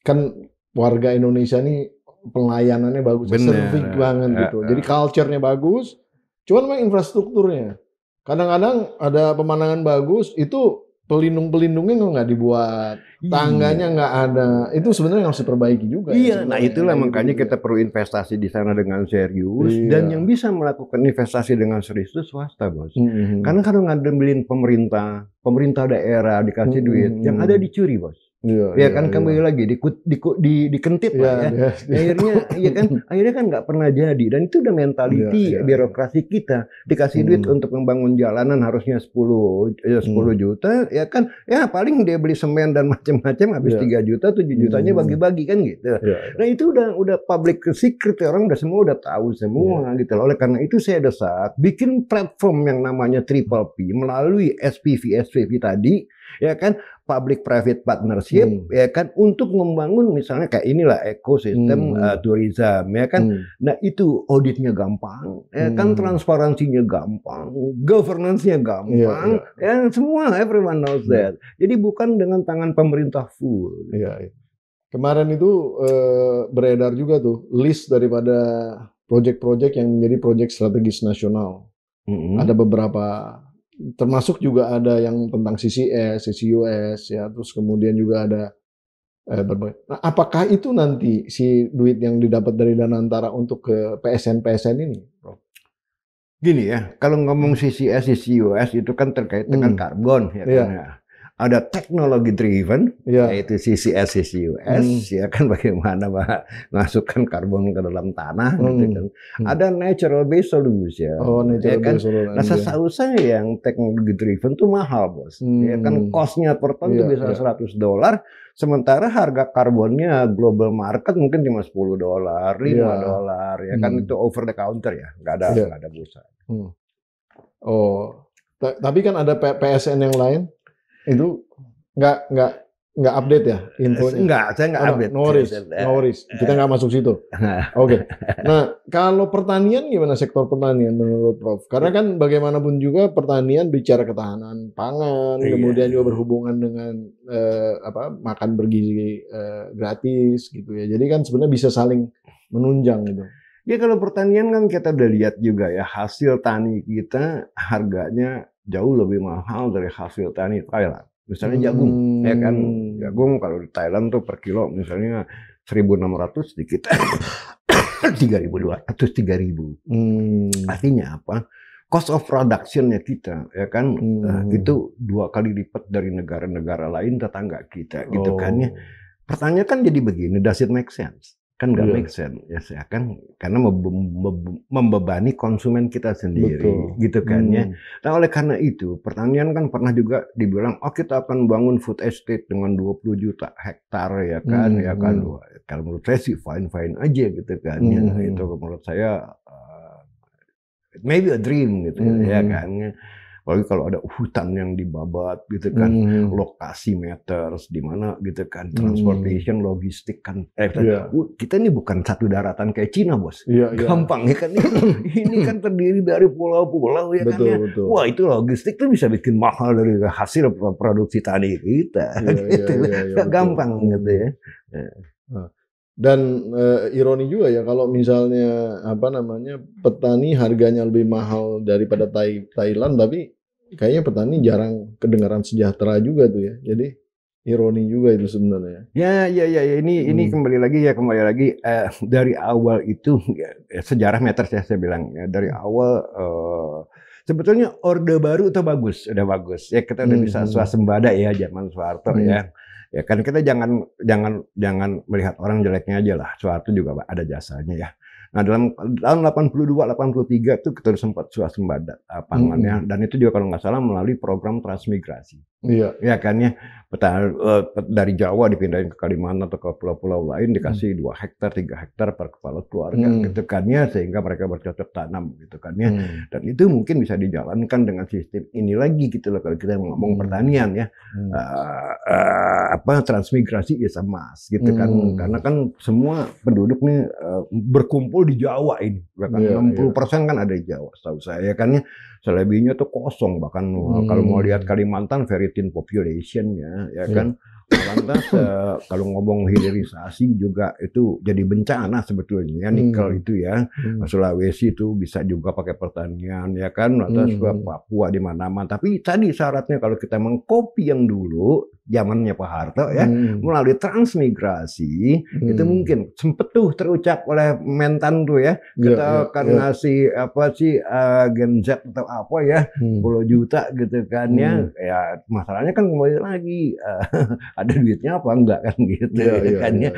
B: kan warga Indonesia nih pelayanannya bagus, serving banget gitu. Jadi culture-nya bagus, cuman memang infrastrukturnya. Kadang-kadang ada pemandangan bagus, itu pelindung-pelindungnya nggak dibuat, tangganya nggak ada. Itu sebenarnya harus diperbaiki juga.
A: Iya, nah itulah makanya kita perlu investasi di sana dengan serius. Dan yang bisa melakukan investasi dengan serius itu swasta, bos. Karena kalau ngademilin pemerintah daerah dikasih duit, yang ada dicuri, bos. Ya kan kembali lagi dikentit lah ya. Akhirnya kan nggak pernah jadi, dan itu udah mentality birokrasi kita. Dikasih duit untuk membangun jalanan harusnya 10 juta, ya kan, ya paling dia beli semen dan macam-macam habis 3 juta, 7 jutanya bagi-bagi kan gitu. Nah itu udah public secret, orang semua udah tahu semua gitu. Oleh karena itu saya desak bikin platform yang namanya Triple P melalui SPV tadi, ya kan, public private partnership, ya kan, untuk membangun misalnya kayak inilah ekosistem tourism, ya kan. Nah itu auditnya gampang, ya kan, transparansinya gampang, governance-nya gampang, ya semua, everyone knows that. Jadi bukan dengan tangan pemerintah full.
B: Kemarin itu beredar juga tuh list daripada proyek-proyek yang menjadi proyek strategis nasional. Ada beberapa, termasuk juga ada yang tentang CCS, CCUS, ya, terus kemudian juga ada berbagai. Nah, apakah itu nanti si duit yang didapat dari Danantara untuk ke PSN ini, Prof?
A: Gini ya, kalau ngomong CCS, CCUS itu kan terkait dengan karbon, ya kan ya. Ada teknologi driven, yaitu CCS, CCUS, ya kan, bagaimana masukkan karbon ke dalam tanah, gitu kan. Ada natural based solution, ya kan. Nah, setahu saya yang teknologi driven tuh mahal, bos. Ya kan, cost-nya per ton tuh bisa $100, sementara harga karbonnya global market mungkin cuma $10, $5, ya kan, itu over the counter ya, nggak ada bursa.
B: Tapi kan ada PSN yang lain. Itu nggak update ya infonya?
A: Enggak, saya nggak update.
B: No worries. Kita nggak masuk situ. Oke. Nah, kalau pertanian gimana, sektor pertanian menurut Prof? Karena kan bagaimanapun juga pertanian bicara ketahanan pangan, kemudian juga berhubungan dengan makan bergizi gratis gitu ya. Jadi kan sebenarnya bisa saling menunjang gitu.
A: Ya kalau pertanian kan kita udah lihat juga ya, hasil tani kita harganya jauh lebih mahal dari hasil tani Thailand. Misalnya jagung, ya kan, jagung kalau di Thailand tuh per kilo misalnya 1.600, di kita 3.200, 3.000. Artinya apa? Cost of production-nya kita, ya kan, itu 2 kali lipat dari negara-negara lain tetangga kita, gitu kan ya. Pertanyaan kan jadi begini, does it make sense? Kan nggak make sense, ya kan, karena membebani konsumen kita sendiri, gitu kan ya. Nah oleh karena itu, pertanian kan pernah juga dibilang, kita akan bangun food estate dengan 20 juta hektar, ya kan, Kalau menurut saya sih fine aja, gitu kan ya. Itu menurut saya maybe a dream, gitu ya kan. Apalagi kalau ada hutan yang dibabat, gitu kan, lokasi meters di mana, gitu kan, transportation, logistik kan, kita ini bukan satu daratan kayak Cina, bos, gampang ya kan, ini kan terdiri dari pulau-pulau, ya kan, betul. Wah itu logistik tuh bisa bikin mahal dari hasil produksi tani kita, gampang gitu ya.
B: Dan ironi juga ya kalau misalnya petani harganya lebih mahal daripada Thailand, tapi kayaknya petani jarang kedengaran sejahtera juga tuh ya. Jadi ironi juga itu sebenarnya.
A: Ya. Ini kembali lagi dari awal itu sejarah meters ya, saya bilang ya, dari awal sebetulnya Orde Baru itu udah bagus ya, kita udah bisa swasembada ya zaman Soeharto ya. Ya kan kita jangan melihat orang jeleknya aja lah. Suatu juga ada jasanya ya. Nah dalam tahun 82-83 itu kita sempat swasembada pangannya, dan itu juga kalau nggak salah melalui program transmigrasi.
B: Iya.
A: Ya kan ya, dari Jawa dipindahin ke Kalimantan atau ke pulau-pulau lain dikasih 2 hektar, 3 hektar per kepala keluarga gitu kan ya, sehingga mereka bercocok tanam gitu kan ya. Dan itu mungkin bisa dijalankan dengan sistem ini lagi gitu loh kalau kita ngomong pertanian ya. Transmigrasi is a must gitu kan, karena kan semua penduduk nih berkumpul di Jawa ini, bahkan 60% kan ada di Jawa, setahu saya kan ya. Selebihnya tuh kosong, bahkan kalau mau lihat Kalimantan very thin population ya kan. Lantas kalau ngomong hilirisasi juga itu jadi bencana sebetulnya ya, nikel itu ya. Sulawesi itu bisa juga pakai pertanian ya kan, lantas Papua di mana-mana. Tapi tadi syaratnya kalau kita mengcopy yang dulu zamannya Pak Harto ya, melalui transmigrasi itu mungkin sempet tuh terucap oleh Mentan tuh ya, kita akan ngasih apa sih Gen Z atau apa ya, 10 juta gitu kan ya. Ya masalahnya kan kembali lagi ada duitnya apa enggak kan gitu kan ya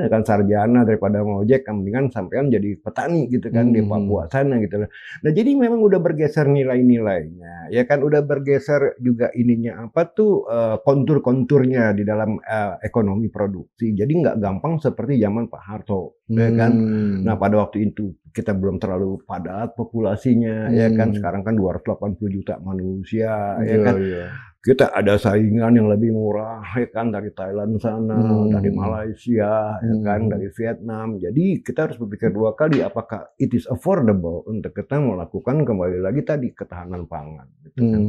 A: kan sarjana daripada ngojek, mendingan sampean jadi petani gitu kan di Papua sana gitu. Nah jadi memang udah bergeser nilai-nilainya ya kan, udah bergeser juga ininya apa tuh kontur-konturnya di dalam ekonomi produksi. Jadi nggak gampang seperti zaman Pak Harto ya kan. Nah pada waktu itu kita belum terlalu padat populasinya ya kan, sekarang kan 280 juta manusia ya kan. Kita ada saingan yang lebih murah ya kan, dari Thailand sana, dari Malaysia ya kan, dari Vietnam. Jadi kita harus berpikir 2 kali apakah it is affordable untuk kita melakukan kembali lagi tadi ketahanan pangan gitu kan.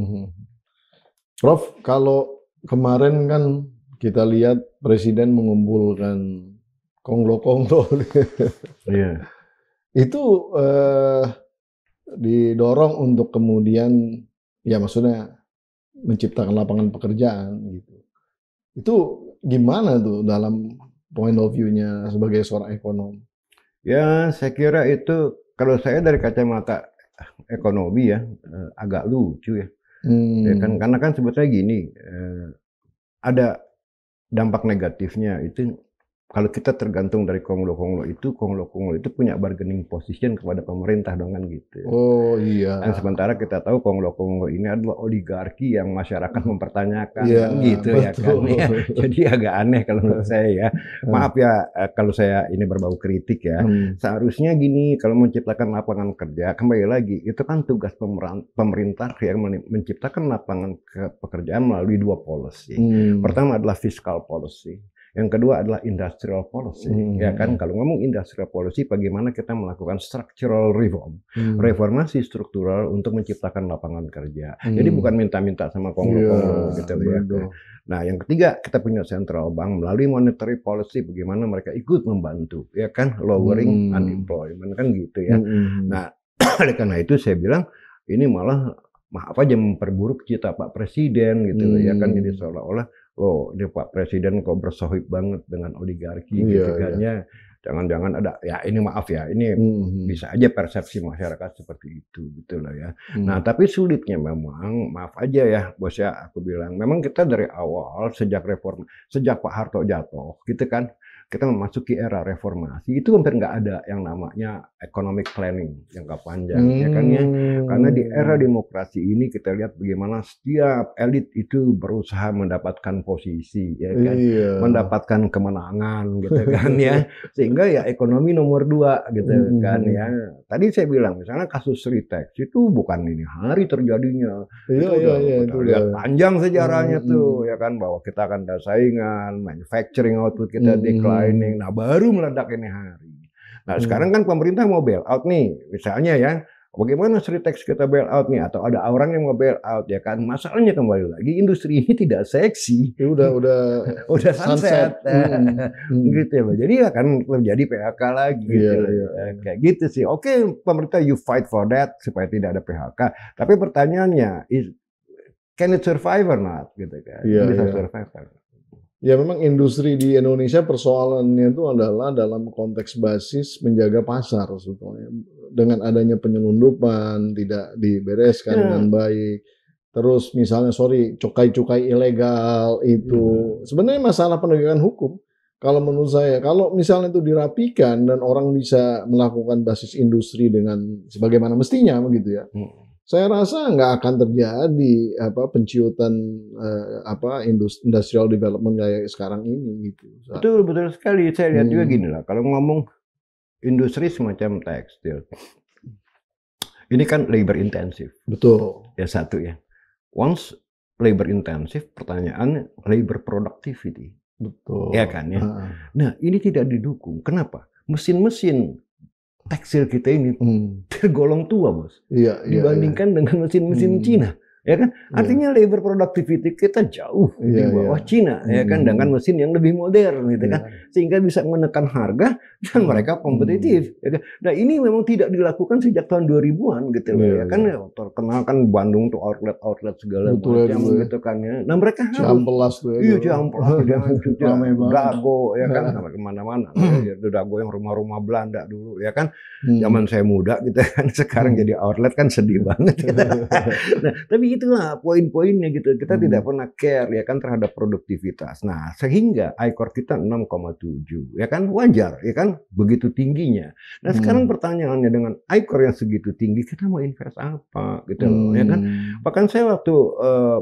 B: Prof, kalau kemarin kan kita lihat Presiden mengumpulkan konglo-konglo. Itu didorong untuk kemudian ya maksudnya menciptakan lapangan pekerjaan gitu. Itu gimana tuh dalam point of view-nya sebagai seorang ekonom?
A: Ya saya kira itu kalau saya dari kacamata ekonomi ya agak lucu ya. Ya kan, karena kan sebetulnya gini, ada dampak negatifnya itu kalau kita tergantung dari konglo-konglo itu punya bargaining position kepada pemerintah dong kan gitu.
B: Oh iya.
A: Dan sementara kita tahu konglo-konglo ini adalah oligarki yang masyarakat mempertanyakan kan gitu ya kan. Ya. Jadi agak aneh kalau menurut saya ya. Maaf ya kalau saya ini berbau kritik ya. Seharusnya gini, kalau menciptakan lapangan kerja, kembali lagi itu kan tugas pemerintah yang menciptakan lapangan pekerjaan melalui 2 policy. Pertama adalah fiscal policy. Yang kedua adalah industrial policy, ya kan. Kalau ngomong industrial policy, bagaimana kita melakukan structural reform, reformasi struktural untuk menciptakan lapangan kerja. Jadi bukan minta-minta sama konglo-konglo gitu ya. Nah, yang ketiga kita punya central bank melalui monetary policy, bagaimana mereka ikut membantu, ya kan, lowering unemployment kan gitu ya. Nah, oleh karena itu saya bilang ini malah maaf aja memperburuk cita Pak Presiden gitu ya kan, jadi seolah-olah oh ini Pak Presiden kok bersohib banget dengan oligarki gitu kan ya. Jangan-jangan ada ya, ini maaf ya, ini bisa aja persepsi masyarakat seperti itu gitu loh ya. Nah tapi sulitnya memang maaf aja ya bos ya, aku bilang memang kita dari awal sejak Pak Harto jatuh gitu kan, kita memasuki era reformasi itu hampir nggak ada yang namanya economic planning jangka panjang ya kan ya. Karena di era demokrasi ini kita lihat bagaimana setiap elit itu berusaha mendapatkan posisi ya kan, mendapatkan kemenangan gitu kan ya, sehingga ya ekonomi nomor 2 gitu kan ya. Tadi saya bilang misalnya kasus Sritex itu bukan ini hari terjadinya, itu lihat panjang sejarahnya tuh ya kan, bahwa kita akan ada saingan, manufacturing output kita declining, nah baru meledak ini hari. Nah sekarang kan pemerintah mau bail out nih misalnya ya. Bagaimana Sritex kita bail out nih, atau ada orang yang mau bail out ya kan. Masalahnya kembali lagi industri ini tidak seksi. Udah sunset. Gitu ya. Jadi akan terjadi PHK lagi gitu. Kayak gitu sih. Oke, pemerintah you fight for that supaya tidak ada PHK. Tapi pertanyaannya can it survive or not gitu kan. Bisa survive kan.
B: Ya memang industri di Indonesia persoalannya itu adalah dalam konteks basis menjaga pasar sebetulnya. Dengan adanya penyelundupan tidak dibereskan dengan baik. terus misalnya cukai-cukai ilegal itu sebenarnya masalah penegakan hukum. Kalau menurut saya, kalau misalnya itu dirapikan dan orang bisa melakukan basis industri dengan sebagaimana mestinya begitu ya. Saya rasa nggak akan terjadi penciutan industrial development kayak sekarang ini gitu.
A: Betul sekali. Saya lihat juga gini lah. Kalau ngomong industri semacam tekstil, ini kan labor intensif.
B: Betul.
A: Ya satu ya. Once labor intensif, pertanyaannya labor productivity.
B: Betul.
A: Ya kan ya. Nah ini tidak didukung. Kenapa? Mesin-mesin tekstil kita ini tergolong tua, Bos. Dibandingkan dengan mesin-mesin Cina. Ya kan? Artinya labor productivity kita jauh di bawah Cina, ya kan, dengan mesin yang lebih modern gitu kan. Sehingga bisa menekan harga dan mereka kompetitif, ya kan. Nah, ini memang tidak dilakukan sejak tahun 2000-an gitu loh, ya kan. Terkenal kan Bandung tuh outlet segala macam gitu kan ya. Nah, mereka harus
B: Ciampelas tuh ya.
A: Iya, Ciampelas jangan Dago, ya kan, sampai kemana-mana. Ya, Dago yang rumah-rumah Belanda dulu, ya kan. Zaman saya muda gitu kan, sekarang jadi outlet kan sedih banget gitu. Nah, tapi itulah poin-poinnya gitu. Kita tidak pernah care ya kan terhadap produktivitas. Nah, sehingga ICOR kita 6,7 ya kan, wajar ya kan, begitu tingginya. Nah, sekarang pertanyaannya dengan ICOR yang segitu tinggi, kita mau invest apa gitu loh, ya kan. Bahkan saya waktu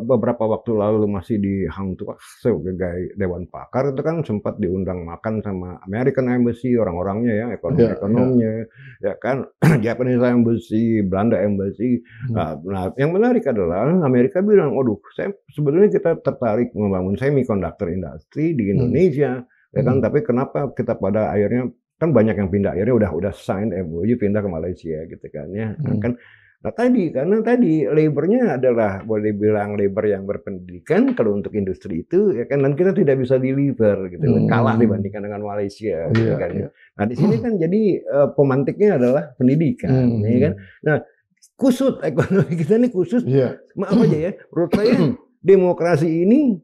A: beberapa waktu lalu masih di Hang Tuah sebagai Dewan Pakar itu kan sempat diundang makan sama American Embassy, orang-orangnya ya, ekonomnya ya kan, Japanese Embassy, Belanda Embassy. Nah, yang menarik adalah Amerika bilang, waduh, sebenarnya kita tertarik membangun semiconductor industri di Indonesia, ya kan? Tapi kenapa kita pada akhirnya kan banyak yang pindah, akhirnya udah sign MOU pindah ke Malaysia gitu kan ya. Nah karena tadi labornya adalah boleh bilang labor yang berpendidikan kalau untuk industri itu ya kan, dan kita tidak bisa deliver gitu, kalah dibandingkan dengan Malaysia gitu kan ya. Nah di sini kan jadi pemantiknya adalah pendidikan, ya kan. Nah kusut ekonomi kita ini khusus, maaf aja ya, menurut saya demokrasi ini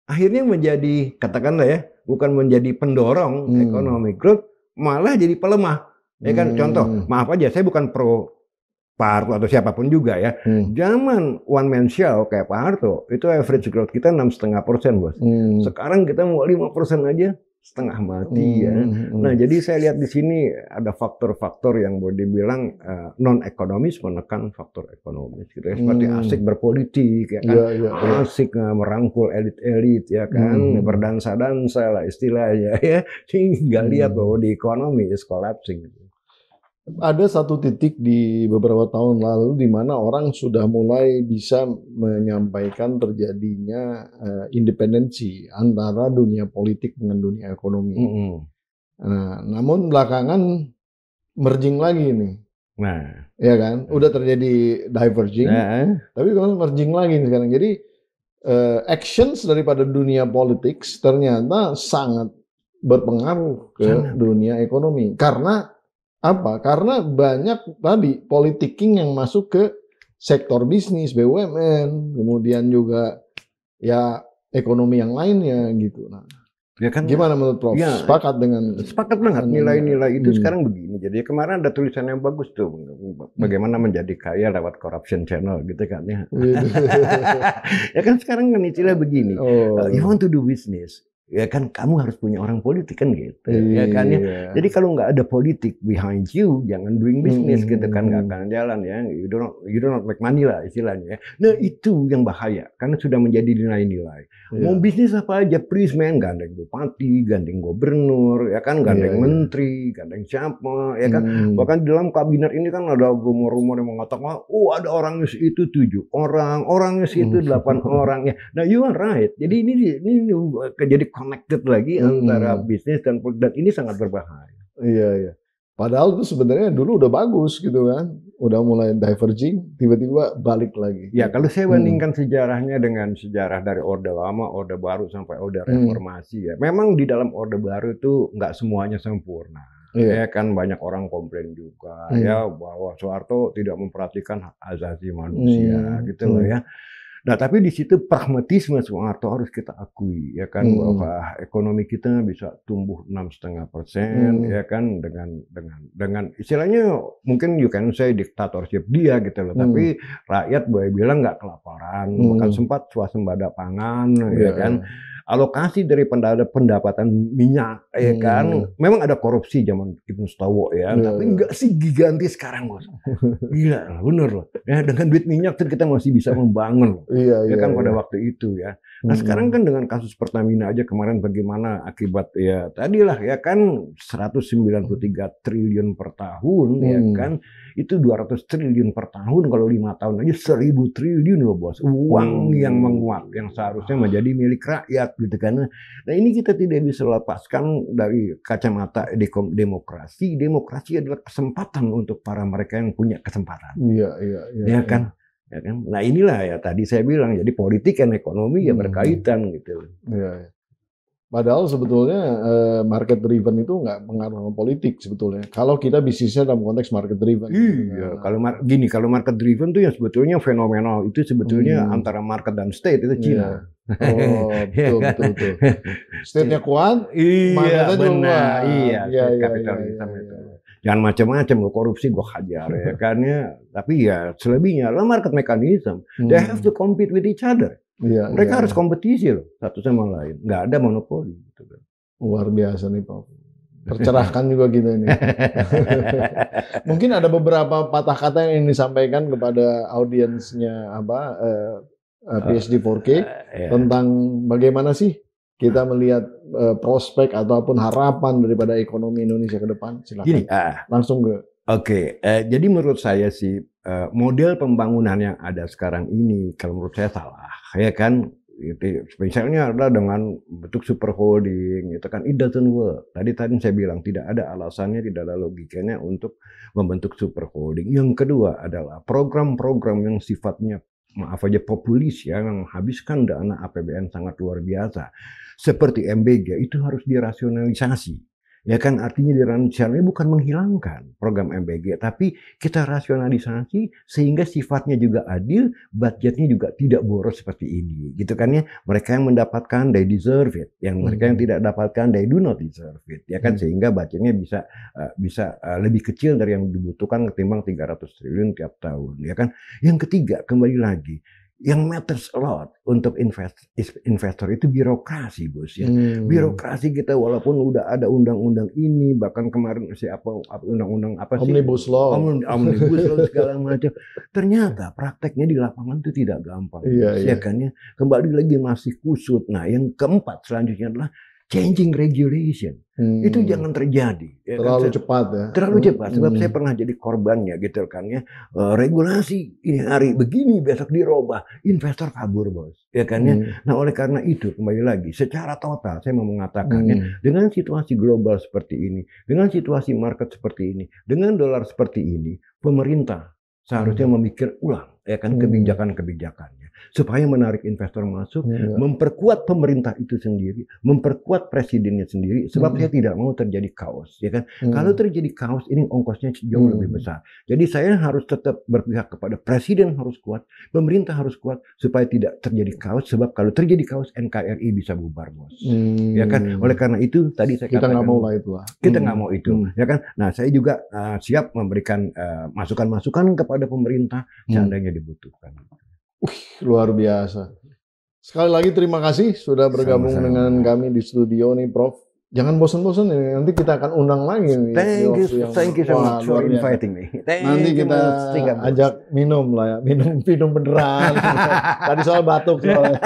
A: akhirnya menjadi, katakanlah ya, bukan menjadi pendorong ekonomi growth, malah jadi pelemah, ya kan. Contoh, maaf aja, saya bukan pro Pak Harto atau siapapun juga ya. Zaman one man show kayak Pak Harto, itu average growth kita 6,5%, Bos. Sekarang kita mau 5% aja, setengah mati ya. Nah, jadi saya lihat di sini ada faktor-faktor yang boleh dibilang non ekonomis menekan faktor ekonomis gitu ya. Seperti asik berpolitik ya kan, asik merangkul elit-elit ya kan, berdansa-dansa lah istilahnya ya. Sehingga lihat bahwa di ekonomi is collapsing.
B: Ada satu titik di beberapa tahun lalu di mana orang sudah mulai bisa menyampaikan terjadinya independensi antara dunia politik dengan dunia ekonomi. Nah, namun belakangan merging lagi nih. Nah, ya kan, udah terjadi diverging, tapi kalau merging lagi nih sekarang. Jadi actions daripada dunia politik ternyata sangat berpengaruh ke dunia ekonomi. Karena apa? Karena banyak tadi politicking yang masuk ke sektor bisnis, BUMN, kemudian juga ya ekonomi yang lainnya gitu. Nah, ya kan, gimana menurut Prof? Ya, sepakat
A: banget nilai-nilai itu sekarang begini. Jadi kemarin ada tulisan yang bagus tuh, bagaimana menjadi kaya lewat corruption channel gitu kan ya. Ya kan sekarang kan istilah begini, you want to do business, ya kan kamu harus punya orang politik kan gitu, ya kan ya. Jadi kalau nggak ada politik behind you, jangan doing business gitu kan, nggak akan jalan ya. You do not make money lah istilahnya. Nah itu yang bahaya karena sudah menjadi nilai-nilai. Mau bisnis apa aja, please man, gandeng bupati, gandeng gubernur, ya kan, gandeng menteri, gandeng siapa, ya kan. Bahkan di dalam kabinet ini kan ada rumor-rumor yang mengatakan, oh ada orangnya itu 7 orang, orangnya itu 8 orang ya. Nah you are right. Jadi ini jadi connected lagi antara bisnis dan politik, dan ini sangat berbahaya.
B: Iya. Padahal itu sebenarnya dulu udah bagus gitu kan, udah mulai diverging, tiba-tiba balik lagi.
A: Ya kalau saya bandingkan sejarahnya dengan sejarah dari Orde Lama, Orde Baru sampai Orde Reformasi ya, memang di dalam Orde Baru itu nggak semuanya sempurna. Ya kan banyak orang komplain juga ya bahwa Soeharto tidak memperhatikan hak asasi manusia gitu loh ya. Nah, tapi di situ pragmatisme Soeharto harus kita akui, ya kan, bahwa ekonomi kita bisa tumbuh 6,5%, ya kan, dengan istilahnya mungkin you can say diktatorship dia gitu loh, tapi rakyat boleh bilang nggak kelaparan, bahkan sempat swasembada pangan, ya kan. Alokasi dari pendapatan minyak, ya kan, memang ada korupsi zaman Ibnu Stawo ya, tapi nggak sih gigantis sekarang, Bos. Gila, bener loh. Ya, dengan duit minyak kita masih bisa membangun, ya kan pada waktu itu ya. Nah sekarang kan dengan kasus Pertamina aja kemarin bagaimana akibat ya tadilah ya kan 193 triliun per tahun, ya kan, itu 200 triliun per tahun, kalau 5 tahun aja 1000 triliun loh, Bos. Uang yang menguap yang seharusnya menjadi milik rakyat gitu kan. Nah ini kita tidak bisa lepaskan dari kacamata demokrasi. Demokrasi adalah kesempatan untuk para mereka yang punya kesempatan. Ya kan? Ya kan? Nah inilah ya tadi saya bilang, jadi politik dan ekonomi ya berkaitan gitu.
B: Padahal sebetulnya market driven itu nggak pengaruh sama politik sebetulnya. Kalau kita bisnisnya dalam konteks market driven.
A: Iya, kalau market driven tuh yang sebetulnya fenomenal itu sebetulnya antara market dan state itu Cina.
B: Oh, betul. State-nya kuat,
A: iya,
B: benar.
A: Iya, kapitalisme itu. Jangan macam-macam lo, korupsi gue hajar ya kan ya. Tapi ya selebihnya lo market mechanism. They have to compete with each other. Mereka harus kompetisi loh satu sama lain. Nggak ada monopoli. Gitu.
B: Luar biasa nih Pak. Tercerahkan juga kita ini. Mungkin ada beberapa patah kata yang disampaikan kepada audiensnya PhD 4K tentang bagaimana sih kita melihat prospek ataupun harapan daripada ekonomi Indonesia ke depan. Silakan. Gini, langsung ke.
A: Jadi menurut saya sih model pembangunan yang ada sekarang ini kalau menurut saya salah, ya kan. Misalnya adalah dengan bentuk super holding, itu kan it doesn't work. Tadi saya bilang tidak ada alasannya, tidak ada logikanya untuk membentuk super holding. Yang kedua adalah program-program yang sifatnya maaf aja populis ya, yang menghabiskan dana APBN sangat luar biasa. Seperti MBG itu harus dirasionalisasi. Ya kan, artinya dirasionalisasi bukan menghilangkan program MBG, tapi kita rasionalisasi sehingga sifatnya juga adil, budgetnya juga tidak boros seperti ini. Gitu kan ya, mereka yang mendapatkan they deserve it, yang mereka yang tidak dapatkan they do not deserve it. Ya kan, sehingga budgetnya bisa lebih kecil dari yang dibutuhkan ketimbang 300 triliun tiap tahun. Ya kan, yang ketiga kembali lagi. Yang matters a lot untuk investor itu birokrasi, Bos ya. Birokrasi kita walaupun udah ada undang-undang ini, bahkan kemarin undang-undang apa sih?
B: Omnibus Law
A: segala macam. Ternyata prakteknya di lapangan itu tidak gampang. Ya kan ya. Kembali lagi masih kusut. Nah, yang keempat selanjutnya adalah changing regulation. Itu jangan terjadi.
B: Ya terlalu kan? Cepat ya.
A: Terlalu cepat. Sebab saya pernah jadi korbannya gitu kan ya. Regulasi ini hari begini, besok dirubah. Investor kabur, Bos. Ya kan ya. Nah oleh karena itu kembali lagi secara total saya mau mengatakannya dengan situasi global seperti ini, dengan situasi market seperti ini, dengan dolar seperti ini, pemerintah seharusnya memikir ulang ya kan kebijakan-kebijakannya supaya menarik investor masuk, memperkuat pemerintah itu sendiri, memperkuat presidennya sendiri, sebab saya tidak mau terjadi kaos, ya kan? Kalau terjadi kaos ini ongkosnya jauh lebih besar. Jadi saya harus tetap berpihak kepada presiden harus kuat, pemerintah harus kuat supaya tidak terjadi kaos, sebab kalau terjadi kaos NKRI bisa bubar, Bos. Ya kan? Oleh karena itu tadi saya
B: kita nggak mau lah itu.
A: Kita nggak mau itu, ya kan? Nah saya juga siap memberikan masukan-masukan kepada pemerintah seandainya dibutuhkan.
B: Luar biasa. Sekali lagi terima kasih sudah bergabung dengan kami di studio nih, Prof. Jangan bosan-bosan nih, nanti kita akan undang lagi nih.
A: Thank you so much for inviting me.
B: Nanti kita ajak minum lah ya, minum beneran. Tadi soal batuk soalnya.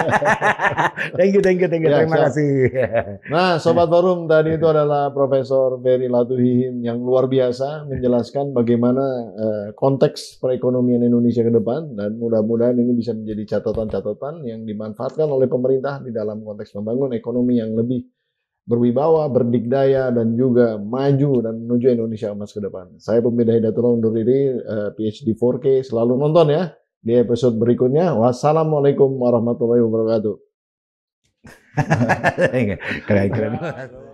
A: Thank you. Terima kasih.
B: Nah, Sobat Forum, tadi itu adalah Profesor Ferry Latuhihin yang luar biasa menjelaskan bagaimana konteks perekonomian Indonesia ke depan, dan mudah-mudahan ini bisa menjadi catatan-catatan yang dimanfaatkan oleh pemerintah di dalam konteks membangun ekonomi yang lebih berwibawa, berdikdaya, dan juga maju dan menuju Indonesia emas ke depan. Saya Pembeda Hidayatullah undur diri, PhD 4K, selalu nonton ya di episode berikutnya. Wassalamualaikum warahmatullahi wabarakatuh.
A: Keren.